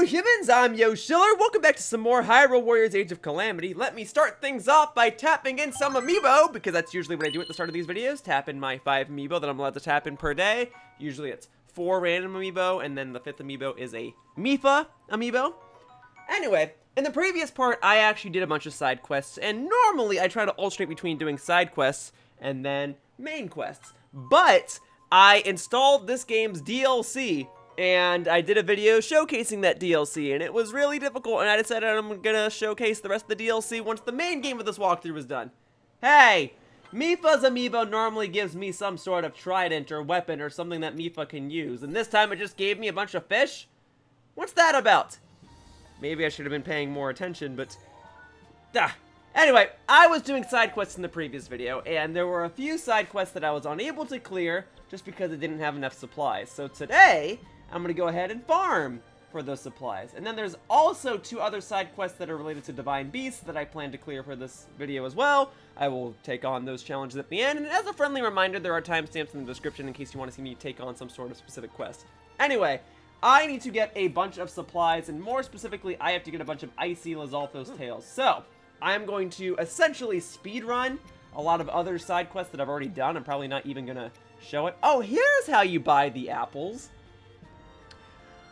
humans, I'm Yoshiller. Welcome back to some more Hyrule Warriors Age of Calamity. Let me start things off by tapping in some amiibo, because that's usually what I do at the start of these videos. Tap in my 5 amiibo that I'm allowed to tap in per day. Usually it's 4 random amiibo, and then the 5th amiibo is a Mifa amiibo. Anyway, in the previous part, I actually did a bunch of side quests, and normally I try to alternate between doing side quests and then main quests. But I installed this game's DLC, and I did a video showcasing that DLC, and it was really difficult, and I decided I'm gonna showcase the rest of the DLC once the main game of this walkthrough is done. Hey! Mifa's amiibo normally gives me some sort of trident or weapon or something that Mifa can use, and this time it just gave me a bunch of fish? What's that about? Maybe I should have been paying more attention, but... Anyway, I was doing side quests in the previous video, and there were a few side quests that I was unable to clear just because I didn't have enough supplies. So today, I'm going to go ahead and farm for those supplies. And then there's also 2 other side quests that are related to Divine Beasts that I plan to clear for this video as well. I will take on those challenges at the end, and as a friendly reminder, there are timestamps in the description in case you want to see me take on some sort of specific quest. Anyway, I need to get a bunch of supplies, and more specifically, I have to get a bunch of Icy Lizalfos tails. So, I'm going to essentially speedrun a lot of other side quests that I've already done. I'm probably not even going to show it. Oh, here's how you buy the apples.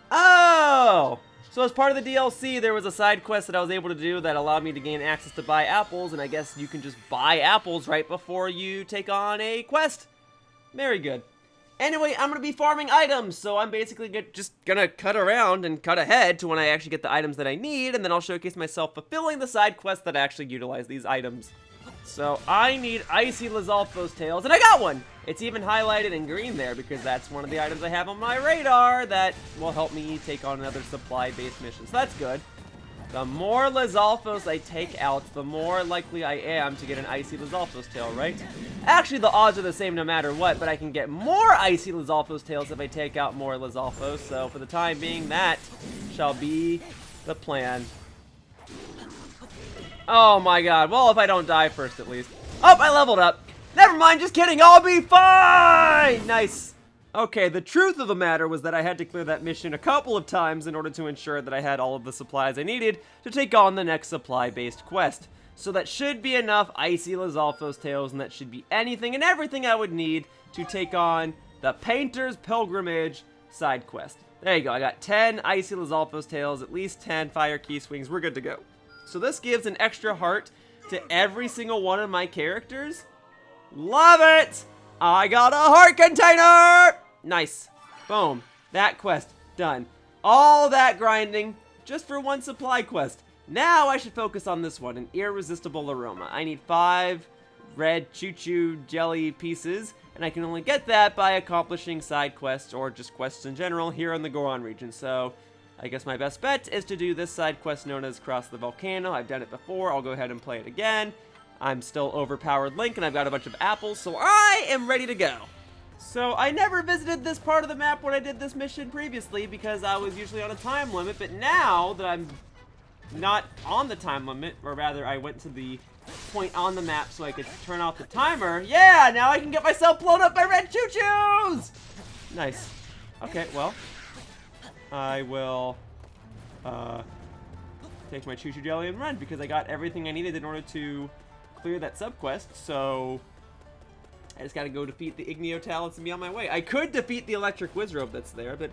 Oh! So as part of the DLC, there was a side quest that I was able to do that allowed me to gain access to buy apples, and I guess you can just buy apples right before you take on a quest. Very good. Anyway, I'm going to be farming items, so I'm basically just going to cut around and cut ahead to when I actually get the items that I need, and then I'll showcase myself fulfilling the side quests that actually utilize these items. So I need Icy Lizalfos tails, and I got one! It's even highlighted in green there because that's one of the items I have on my radar that will help me take on another supply-based mission, so that's good. The more Lizalfos I take out, the more likely I am to get an Icy Lizalfos tail, right? Actually, the odds are the same no matter what, but I can get more Icy Lizalfos tails if I take out more Lizalfos, so for the time being, that shall be the plan. Oh my god, well, if I don't die first at least. Oh, I leveled up! Never mind, just kidding, I'll be fine! Nice! Okay, the truth of the matter was that I had to clear that mission a couple of times in order to ensure that I had all of the supplies I needed to take on the next supply-based quest. So that should be enough Icy Lizalfos tails, and that should be anything and everything I would need to take on the Painter's Pilgrimage side quest. There you go, I got 10 Icy Lizalfos tails, at least 10 Fire Key Swings, we're good to go. So this gives an extra heart to every single one of my characters. Love it! I got a heart container! Nice. Boom. That quest done. All that grinding just for one supply quest. Now I should focus on this one, an Irresistible Aroma. I need 5 red choo-choo jelly pieces, and I can only get that by accomplishing side quests or just quests in general here in the Goron region. So I guess my best bet is to do this side quest known as Cross the Volcano. I've done it before. I'll go ahead and play it again. I'm still overpowered Link, and I've got a bunch of apples, so I am ready to go. So I never visited this part of the map when I did this mission previously because I was usually on a time limit, but now that I'm not on the time limit, or rather I went to the point on the map so I could turn off the timer, yeah, now I can get myself blown up by red choo-choos! Nice. Okay, well, I will take my choo-choo jelly and run because I got everything I needed in order to clear that subquest, so I just gotta go defeat the Igneo Talents and be on my way. I could defeat the Electric Wizrobe that's there, but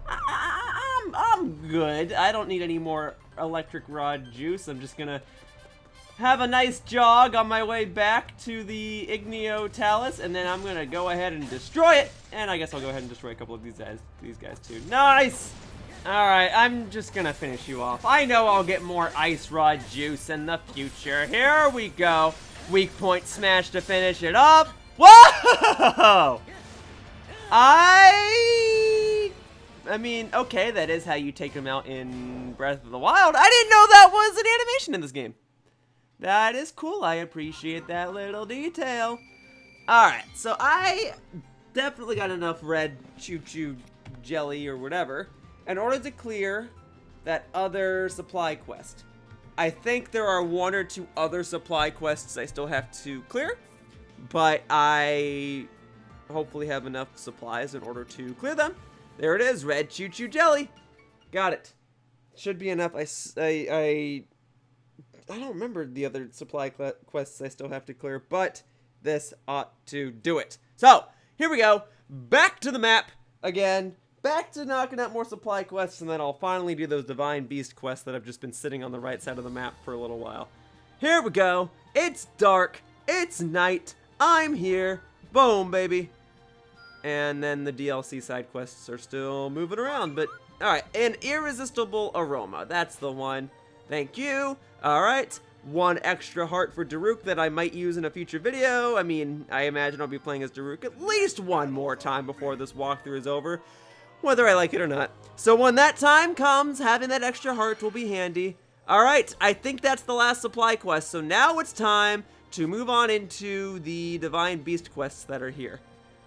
I'm good. I don't need any more Electric Rod juice. I'm just gonna have a nice jog on my way back to the Igneo Talus, and then I'm gonna go ahead and destroy it. And I guess I'll go ahead and destroy a couple of these guys too. Nice! Alright, I'm just gonna finish you off. I know I'll get more Ice Rod juice in the future. Here we go. Weak point smash to finish it off. Whoa! I mean, okay, that is how you take them out in Breath of the Wild. I didn't know that was an animation in this game. That is cool. I appreciate that little detail. Alright, so I definitely got enough red choo-choo jelly or whatever in order to clear that other supply quest. I think there are 1 or 2 other supply quests I still have to clear, but I hopefully have enough supplies in order to clear them. There it is, red choo-choo jelly. Got it. Should be enough. I don't remember the other supply quests I still have to clear, but this ought to do it. So, here we go. Back to the map again. Back to knocking out more supply quests, and then I'll finally do those Divine Beast quests that have just been sitting on the right side of the map for a little while. Here we go. It's dark. It's night. I'm here. Boom, baby. And then the DLC side quests are still moving around, but alright. An Irresistible Aroma. That's the one. Thank you. Alright. One extra heart for Daruk that I might use in a future video. I mean, I imagine I'll be playing as Daruk at least one more time before this walkthrough is over, whether I like it or not. So when that time comes, having that extra heart will be handy. Alright, I think that's the last supply quest, so now it's time to move on into the Divine Beast quests that are here.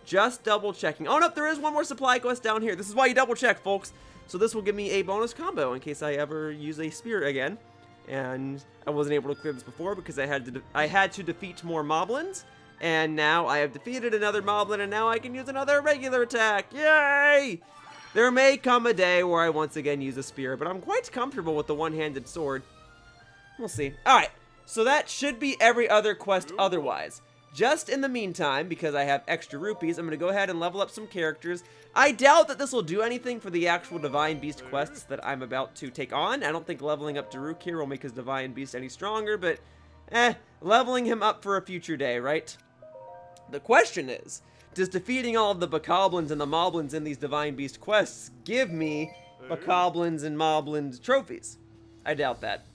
Just double checking. Oh no, there is one more supply quest down here. This is why you double check, folks. So this will give me a bonus combo in case I ever use a spear again. And I wasn't able to clear this before because I had to defeat more moblins. And now I have defeated another moblin, and now I can use another regular attack. Yay! There may come a day where I once again use a spear, but I'm quite comfortable with the one-handed sword. We'll see. Alright, so that should be every other quest otherwise. Just in the meantime, because I have extra rupees, I'm going to go ahead and level up some characters. I doubt that this will do anything for the actual Divine Beast quests that I'm about to take on. I don't think leveling up Daruk here will make his Divine Beast any stronger, but leveling him up for a future day, right? The question is, does defeating all of the Bokoblins and the Moblins in these Divine Beast quests give me Bokoblins and Moblins trophies? I doubt that.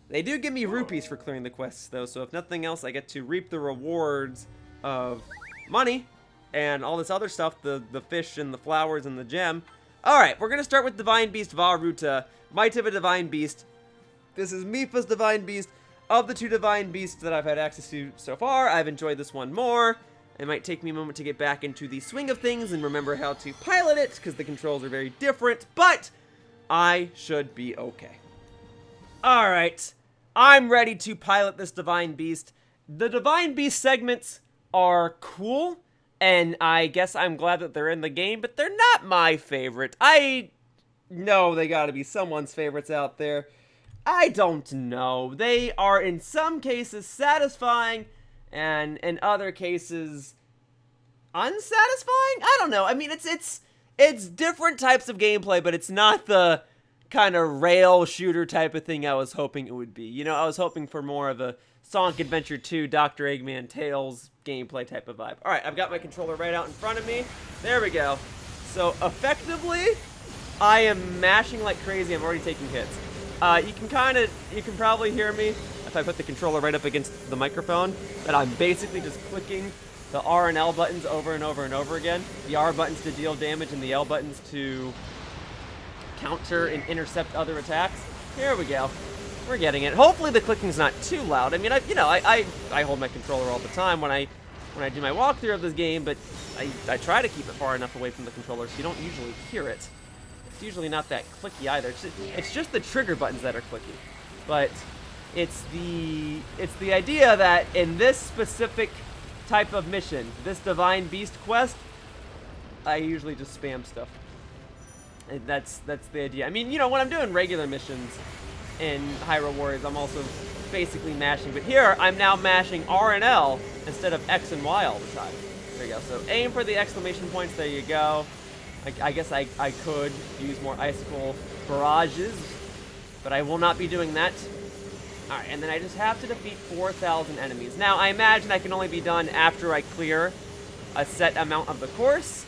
They do give me rupees for clearing the quests, though, so if nothing else, I get to reap the rewards of money and all this other stuff, the fish and the flowers and the gem. Alright, we're going to start with Divine Beast Ruta, Might of a Divine Beast. This is Mipha's Divine Beast. Of the two Divine Beasts that I've had access to so far, I've enjoyed this one more. It might take me a moment to get back into the swing of things and remember how to pilot it, because the controls are very different, but I should be okay. Alright. I'm ready to pilot this Divine Beast. The Divine Beast segments are cool, and I guess I'm glad that they're in the game, but they're not my favorite. I know they gotta be someone's favorites out there. I don't know. They are in some cases satisfying, and in other cases unsatisfying? I don't know. I mean, it's different types of gameplay, but it's not the kind of rail shooter type of thing I was hoping it would be. You know, I was hoping for more of a Sonic Adventure 2, Dr. Eggman, Tails gameplay type of vibe. Alright, I've got my controller right out in front of me. There we go. So, effectively, I am mashing like crazy. I'm already taking hits. You can probably hear me if I put the controller right up against the microphone, that I'm basically just clicking the R and L buttons over and over and over again. The R buttons to deal damage and the L buttons to counter and intercept other attacks. Here we go. We're getting it. Hopefully the clicking's not too loud. I mean, I hold my controller all the time when I do my walkthrough of this game, but I try to keep it far enough away from the controller so you don't usually hear it. It's usually not that clicky either. It's just the trigger buttons that are clicky. But it's the idea that in this specific type of mission, this Divine Beast quest, I usually just spam stuff. And that's the idea. I mean, you know, when I'm doing regular missions in Hyrule Warriors, I'm also basically mashing. But here, I'm now mashing R and L instead of X and Y all the time. There you go. So aim for the exclamation points. There you go. I guess I could use more icicle barrages, but I will not be doing that. Alright, and then I just have to defeat 4,000 enemies. Now, I imagine I can only be done after I clear a set amount of the course,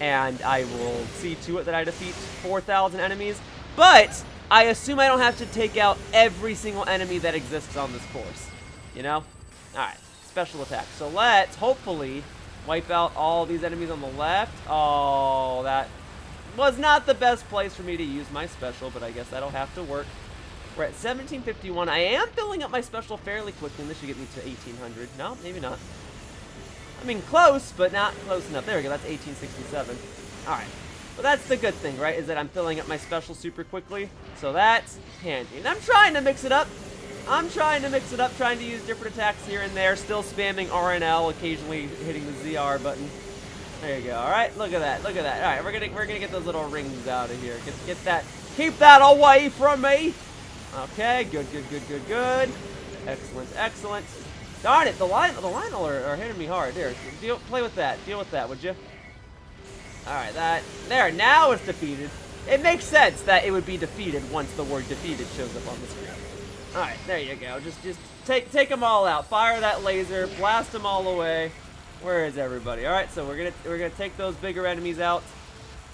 and I will see to it that I defeat 4,000 enemies, but I assume I don't have to take out every single enemy that exists on this course, you know? Alright, special attack. So let's hopefully wipe out all these enemies on the left. Oh, that was not the best place for me to use my special, but I guess that'll have to work. We're at 1751. I am filling up my special fairly quickly, and this should get me to 1800. No, maybe not. I mean, close, but not close enough. There we go, that's 1867. Alright. Well, that's the good thing, right, is that I'm filling up my special super quickly. So that's handy. And I'm trying to mix it up. Trying to use different attacks here and there, still spamming R and L, occasionally hitting the ZR button. There you go. All right, look at that. All right, we're gonna get those little rings out of here. Get Keep that away from me. Okay, good. Excellent, excellent. Darn it, the Lionel are hitting me hard. Here, play with that. Deal with that, would you? Alright, there, now it's defeated. It makes sense that it would be defeated once the word defeated shows up on the screen. Alright, there you go. Just take them all out. Fire that laser, blast them all away. Where is everybody? Alright, so we're gonna take those bigger enemies out.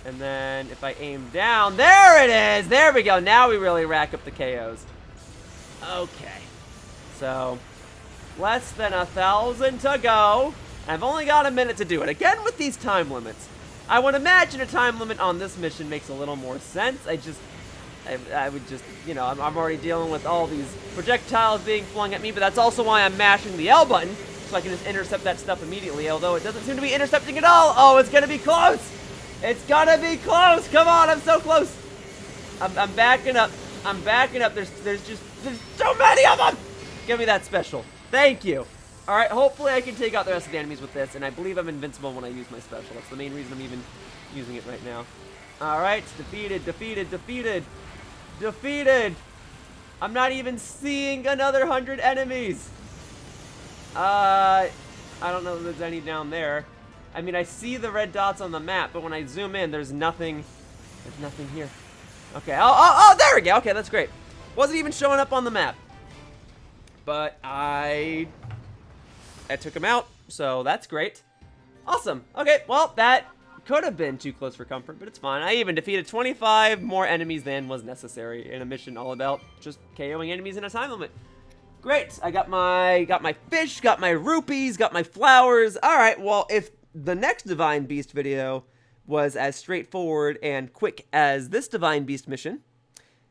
And then if I aim down, there it is! There we go. Now we really rack up the KOs. Okay. So, less than 1,000 to go. I've only got a minute to do it. Again, with these time limits. I would imagine a time limit on this mission makes a little more sense. I would just, you know, I'm already dealing with all these projectiles being flung at me, but that's also why I'm mashing the L button, so I can just intercept that stuff immediately, although it doesn't seem to be intercepting at all. Oh, it's gonna be close! It's gonna be close! Come on, I'm so close! I'm backing up. I'm backing up. There's so many of them! Give me that special. Thank you. Alright, hopefully I can take out the rest of the enemies with this, and I believe I'm invincible when I use my special. That's the main reason I'm even using it right now. Alright, defeated. I'm not even seeing another 100 enemies. I don't know if there's any down there. I mean, I see the red dots on the map, but when I zoom in, there's nothing here. Okay, oh, there we go. Okay, that's great. Wasn't even showing up on the map. But I took him out, so that's great. Awesome. Okay, well, that could have been too close for comfort, but it's fine. I even defeated 25 more enemies than was necessary in a mission all about just KOing enemies in a time limit. Great. I got my fish, got my rupees, got my flowers. All right, well, if the next Divine Beast video was as straightforward and quick as this Divine Beast mission,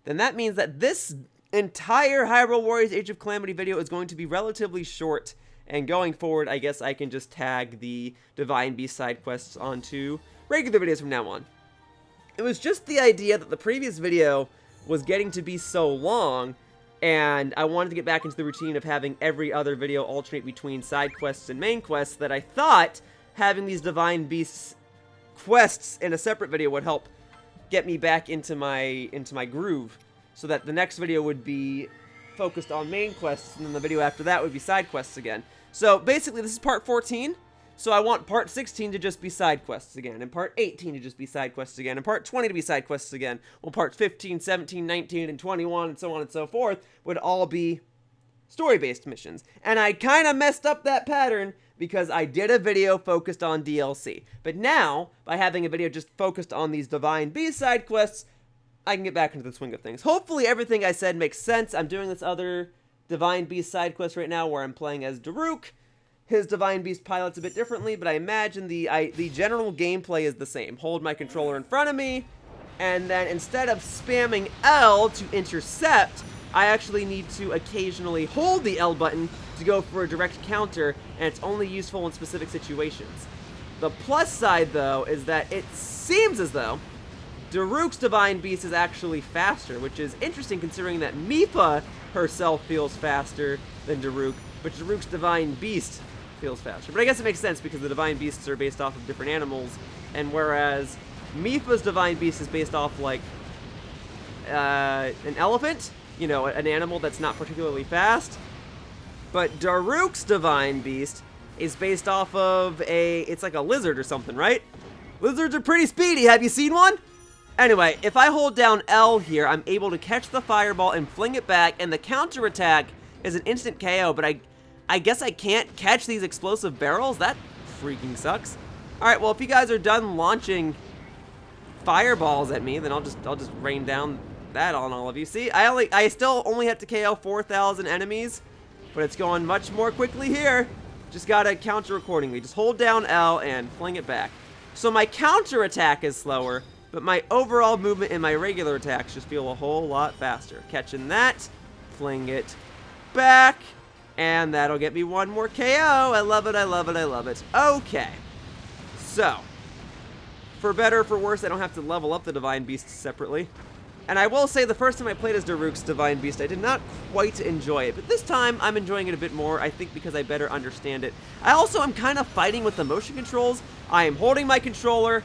then that means that this entire Hyrule Warriors Age of Calamity video is going to be relatively short, and going forward, I guess I can just tag the Divine Beast side quests onto regular videos from now on. It was just the idea that the previous video was getting to be so long, and I wanted to get back into the routine of having every other video alternate between side quests and main quests, that I thought having these Divine Beasts quests in a separate video would help get me back into my groove, so that the next video would be focused on main quests, and then the video after that would be side quests again. So basically, this is part 14, so I want part 16 to just be side quests again, and part 18 to just be side quests again, and part 20 to be side quests again, while parts 15, 17, 19, and 21, and so on and so forth, would all be story-based missions. And I kind of messed up that pattern, because I did a video focused on DLC. But now, by having a video just focused on these Divine Beast side quests, I can get back into the swing of things. Hopefully everything I said makes sense. I'm doing this other Divine Beast side quest right now where I'm playing as Daruk. His Divine Beast pilots a bit differently, but I imagine the general gameplay is the same. Hold my controller in front of me, and then instead of spamming L to intercept, I actually need to occasionally hold the L button to go for a direct counter, and it's only useful in specific situations. The plus side, though, is that it seems as though Daruk's Divine Beast is actually faster, which is interesting considering that Mipha herself feels faster than Daruk, but Daruk's Divine Beast feels faster. But I guess it makes sense because the Divine Beasts are based off of different animals, and whereas Mipha's Divine Beast is based off, like, an elephant, you know, an animal that's not particularly fast, but Daruk's Divine Beast is based off of it's like a lizard or something, right? Lizards are pretty speedy. Have you seen one? Anyway, if I hold down L here, I'm able to catch the fireball and fling it back, and the counterattack is an instant KO, but I guess I can't catch these explosive barrels? That freaking sucks. Alright, well, if you guys are done launching fireballs at me, then I'll just rain down that on all of you. See, I still only have to KO 4,000 enemies, but it's going much more quickly here. Just gotta counter accordingly. Just hold down L and fling it back. So my counterattack is slower, but my overall movement and my regular attacks just feel a whole lot faster. Catching that, fling it back, and that'll get me one more KO. I love it, I love it, I love it. Okay, so, for better or for worse, I don't have to level up the Divine Beasts separately. And I will say the first time I played as Daruk's Divine Beast, I did not quite enjoy it. But this time, I'm enjoying it a bit more, I think because I better understand it. I also am kind of fighting with the motion controls. I am holding my controller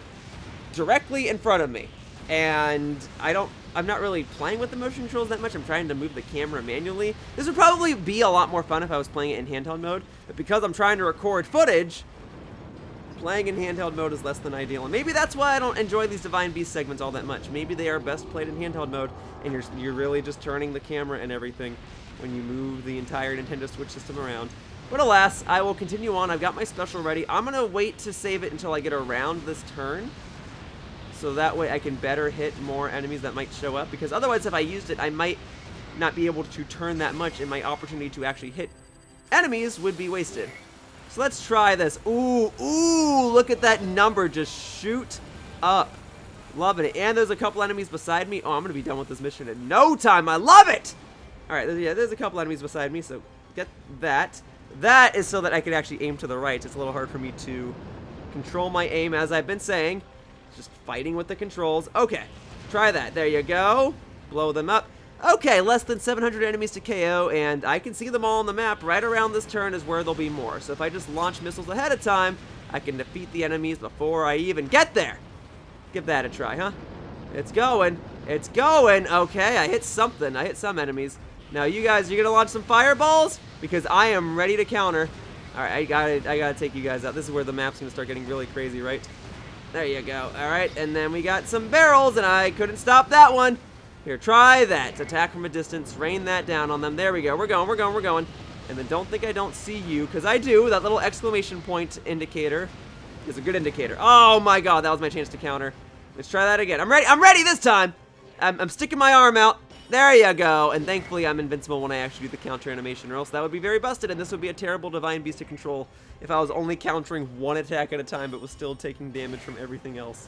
directly in front of me. And I don't I'm not really playing with the motion controls that much. I'm trying to move the camera manually. This would probably be a lot more fun if I was playing it in handheld mode, but because I'm trying to record footage, playing in handheld mode is less than ideal. And maybe that's why I don't enjoy these Divine Beast segments all that much. Maybe they are best played in handheld mode, and you're really just turning the camera and everything when you move the entire Nintendo Switch system around. But alas, I will continue on. I've got my special ready. I'm going to wait to save it until I get around this turn, so that way I can better hit more enemies that might show up, because otherwise if I used it, I might not be able to turn that much, and my opportunity to actually hit enemies would be wasted. So let's try this. Ooh, look at that number just shoot up. Loving it. And there's a couple enemies beside me. Oh, I'm going to be done with this mission in no time. I love it! Alright, yeah, there's a couple enemies beside me, so get that. That is so that I can actually aim to the right. It's a little hard for me to control my aim, as I've been saying. Just fighting with the controls. Okay, try that. There you go. Blow them up. Okay, less than 700 enemies to KO, and I can see them all on the map. Right around this turn is where there'll be more. So if I just launch missiles ahead of time, I can defeat the enemies before I even get there. Give that a try, huh? It's going. It's going. Okay, I hit something. I hit some enemies. Now you guys, you're gonna launch some fireballs? Because I am ready to counter. Alright, I gotta take you guys out. This is where the map's gonna start getting really crazy, right? There you go. Alright, and then we got some barrels, and I couldn't stop that one. Here, try that. Attack from a distance. Rain that down on them. There we go. We're going, we're going, we're going. And then don't think I don't see you, because I do. That little exclamation point indicator is a good indicator. Oh my god, that was my chance to counter. Let's try that again. I'm ready. I'm ready this time. I'm sticking my arm out. There you go. And thankfully, I'm invincible when I actually do the counter animation, or else that would be very busted, and this would be a terrible Divine Beast to control if I was only countering one attack at a time, but was still taking damage from everything else.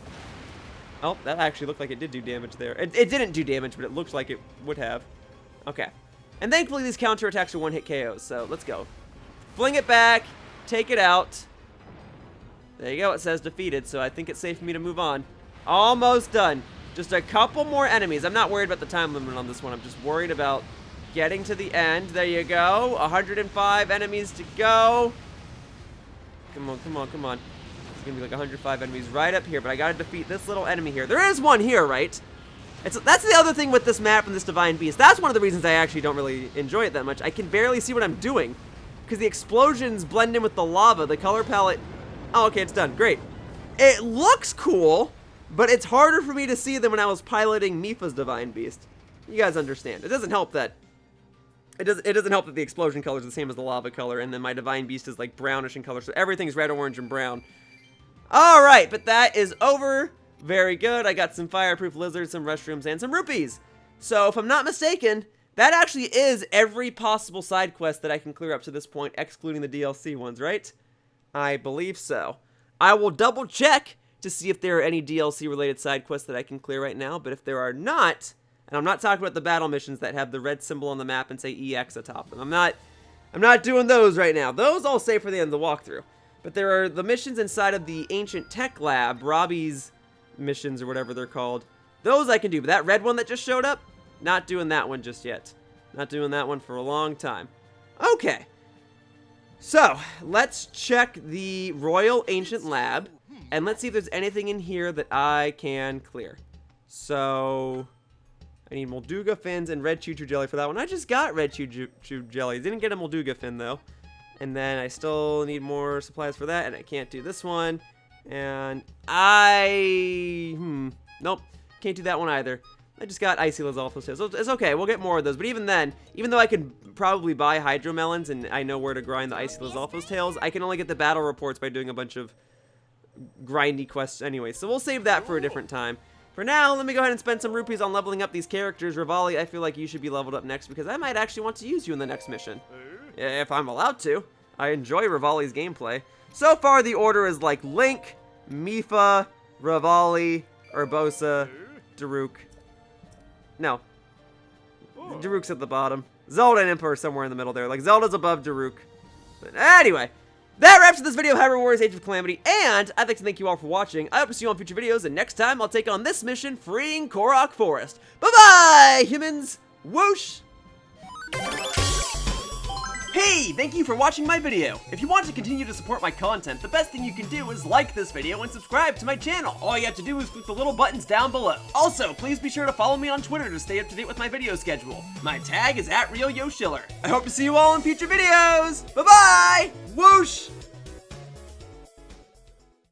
Oh, that actually looked like it did do damage there. It didn't do damage, but it looked like it would have. Okay. And thankfully, these counter attacks are one-hit KOs, so let's go. Fling it back. Take it out. There you go. It says defeated, so I think it's safe for me to move on. Almost done. Just a couple more enemies. I'm not worried about the time limit on this one. I'm just worried about getting to the end. There you go. 105 enemies to go. Come on, come on, come on. It's going to be like 105 enemies right up here, but I got to defeat this little enemy here. There is one here, right? That's the other thing with this map and this Divine Beast. That's one of the reasons I actually don't really enjoy it that much. I can barely see what I'm doing because the explosions blend in with the lava. The color palette... Oh, okay, it's done. Great. It looks cool, but it's harder for me to see than when I was piloting Mipha's Divine Beast. You guys understand. It doesn't help that... It doesn't help that the explosion color is the same as the lava color, and then my Divine Beast is like brownish in color, so everything's red, orange, and brown. Alright, but that is over. Very good. I got some fireproof lizards, some restrooms, and some rupees. So, if I'm not mistaken, that actually is every possible side quest that I can clear up to this point, excluding the DLC ones, right? I believe so. I will double check to see if there are any DLC-related side quests that I can clear right now, but if there are not, and I'm not talking about the battle missions that have the red symbol on the map and say EX atop them. I'm not doing those right now. Those I'll save for the end of the walkthrough. But there are the missions inside of the Ancient Tech Lab, Robbie's missions or whatever they're called. Those I can do, but that red one that just showed up, not doing that one just yet. Not doing that one for a long time. Okay. So, let's check the Royal Ancient Lab, and let's see if there's anything in here that I can clear. So, I need Molduga fins and red choo-choo jelly for that one. I just got red choo-choo jelly. Didn't get a Molduga fin, though. And then I still need more supplies for that, and I can't do this one. And nope, can't do that one either. I just got Icy Lizalfos tails. So it's okay, we'll get more of those. But even then, even though I could probably buy Hydro Melons and I know where to grind the Icy Lizalfos tails, I can only get the battle reports by doing a bunch of grindy quests anyway. So we'll save that for a different time. For now, let me go ahead and spend some rupees on leveling up these characters. Rivali, I feel like you should be leveled up next because I might actually want to use you in the next mission. If I'm allowed to. I enjoy Rivali's gameplay. So far, the order is like Link, Mipha, Rivali, Urbosa, Daruk. No. Daruk's at the bottom. Zelda and Impa are somewhere in the middle there. Like, Zelda's above Daruk. But anyway, that wraps up this video of Hyrule Warriors Age of Calamity, and I'd like to thank you all for watching. I hope to see you on future videos, and next time I'll take on this mission, freeing Korok Forest. Bye-bye, humans! Whoosh! Hey, thank you for watching my video. If you want to continue to support my content, the best thing you can do is like this video and subscribe to my channel. All you have to do is click the little buttons down below. Also, please be sure to follow me on Twitter to stay up to date with my video schedule. My tag is @RealYoshiller. I hope to see you all in future videos. Bye-bye! Whoosh!